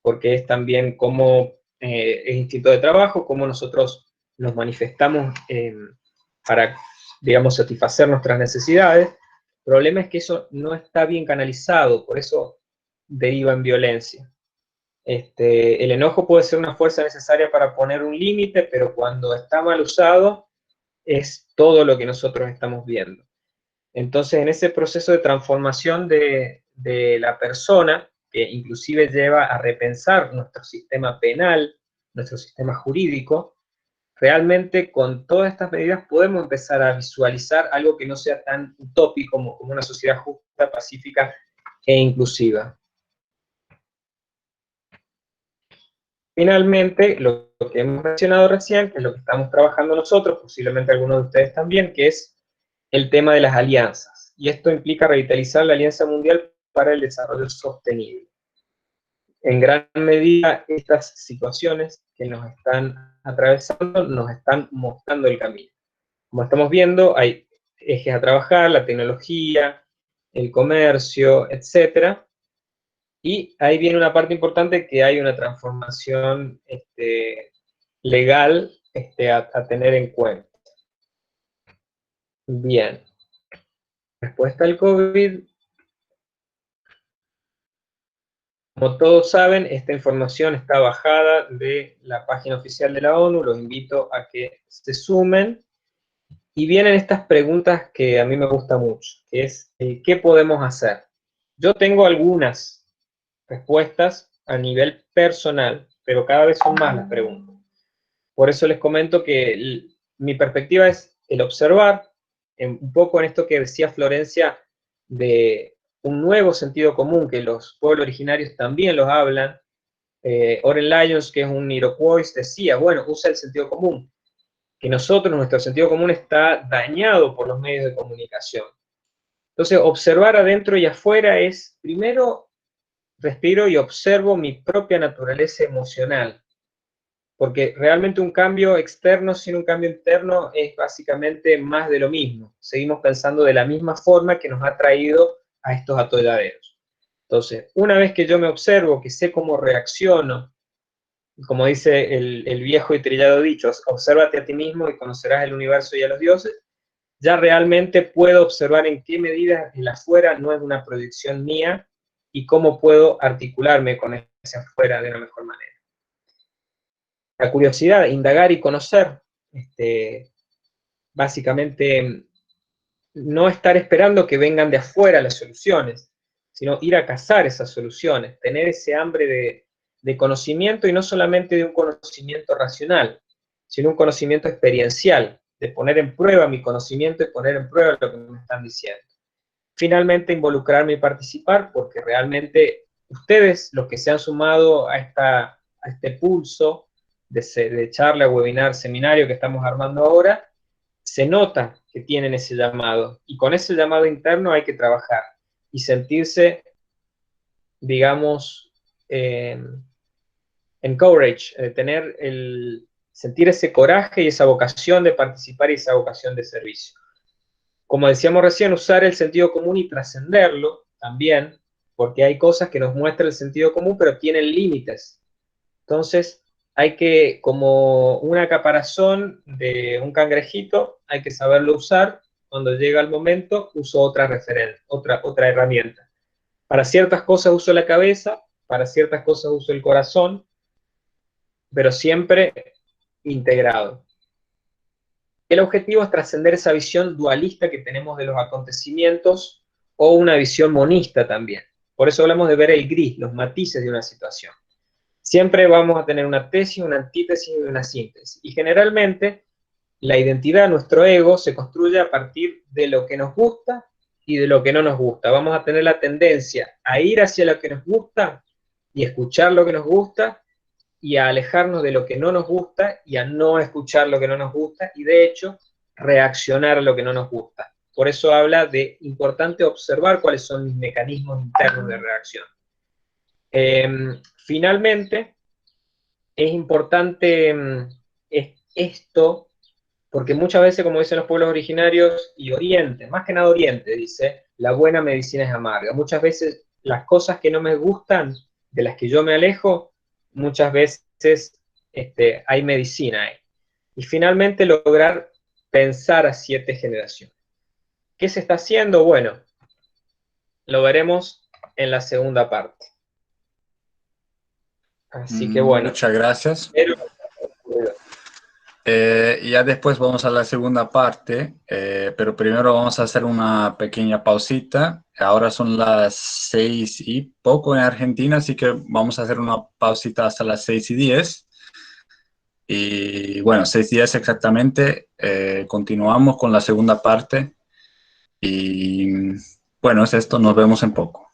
porque es también como es instinto de trabajo, cómo nosotros nos manifestamos para digamos, satisfacer nuestras necesidades. El problema es que eso no está bien canalizado, por eso deriva en violencia. El enojo puede ser una fuerza necesaria para poner un límite, pero cuando está mal usado, es todo lo que nosotros estamos viendo. Entonces, en ese proceso de transformación de la persona, que inclusive lleva a repensar nuestro sistema penal, nuestro sistema jurídico, realmente con todas estas medidas podemos empezar a visualizar algo que no sea tan utópico como una sociedad justa, pacífica e inclusiva. Finalmente, lo que hemos mencionado recién, que es lo que estamos trabajando nosotros, posiblemente algunos de ustedes también, que es el tema de las alianzas. Y esto implica revitalizar la Alianza Mundial para el Desarrollo Sostenible. En gran medida, estas situaciones que nos están atravesando nos están mostrando el camino. Como estamos viendo, hay ejes a trabajar, la tecnología, el comercio, etcétera. Y ahí viene una parte importante, que hay una transformación legal a tener en cuenta. Bien. Respuesta al COVID. Como todos saben, esta información está bajada de la página oficial de la ONU, los invito a que se sumen. Y vienen estas preguntas que a mí me gusta mucho, que es, ¿qué podemos hacer? Yo tengo algunas respuestas a nivel personal, pero cada vez son más las preguntas. Por eso les comento que mi perspectiva es el observar, un poco en esto que decía Florencia, de un nuevo sentido común, que los pueblos originarios también los hablan. Oren Lyons, que es un Iroquois, decía, bueno, usa el sentido común, que nosotros, nuestro sentido común está dañado por los medios de comunicación. Entonces, observar adentro y afuera es, primero, respiro y observo mi propia naturaleza emocional, porque realmente un cambio externo sin un cambio interno es básicamente más de lo mismo. Seguimos pensando de la misma forma que nos ha traído a estos atolladeros. Entonces, una vez que yo me observo, que sé cómo reacciono, como dice el viejo y trillado dicho, obsérvate a ti mismo y conocerás el universo y a los dioses, ya realmente puedo observar en qué medida el afuera no es una proyección mía y cómo puedo articularme con ese afuera de una mejor manera. La curiosidad, indagar y conocer, básicamente no estar esperando que vengan de afuera las soluciones, sino ir a cazar esas soluciones, tener ese hambre de conocimiento, y no solamente de un conocimiento racional, sino un conocimiento experiencial, de poner en prueba mi conocimiento y poner en prueba lo que me están diciendo. Finalmente, involucrarme y participar, porque realmente ustedes, los que se han sumado a este pulso de charla, webinar, seminario que estamos armando ahora, se nota que tienen ese llamado, y con ese llamado interno hay que trabajar y sentirse, digamos, encourage, sentir ese coraje y esa vocación de participar y esa vocación de servicio. Como decíamos recién, usar el sentido común y trascenderlo también, porque hay cosas que nos muestra el sentido común, pero tienen límites. Entonces, hay que, como una caparazón de un cangrejito, hay que saberlo usar. Cuando llega el momento, uso otra herramienta. Para ciertas cosas uso la cabeza, para ciertas cosas uso el corazón, pero siempre integrado. El objetivo es trascender esa visión dualista que tenemos de los acontecimientos, o una visión monista también. Por eso hablamos de ver el gris, los matices de una situación. Siempre vamos a tener una tesis, una antítesis y una síntesis. Y generalmente la identidad, nuestro ego, se construye a partir de lo que nos gusta y de lo que no nos gusta. Vamos a tener la tendencia a ir hacia lo que nos gusta y escuchar lo que nos gusta, y a alejarnos de lo que no nos gusta y a no escuchar lo que no nos gusta, y de hecho reaccionar a lo que no nos gusta. Por eso habla de importante observar cuáles son mis mecanismos internos de reacción. Finalmente, es importante esto, porque muchas veces, como dicen los pueblos originarios, y Oriente, más que nada Oriente, dice, la buena medicina es amarga. Muchas veces las cosas que no me gustan, de las que yo me alejo, muchas veces hay medicina ahí. Y finalmente lograr pensar a 7 generaciones. ¿Qué se está haciendo? Bueno, lo veremos en la segunda parte. Así que bueno. Muchas gracias. Ya después vamos a la segunda parte, pero primero vamos a hacer una pequeña pausita. Ahora son las 6 y poco en Argentina, así que vamos a hacer una pausita hasta las 6:10. Y bueno, 6:10 exactamente. Continuamos con la segunda parte. Y bueno, es esto, nos vemos en poco.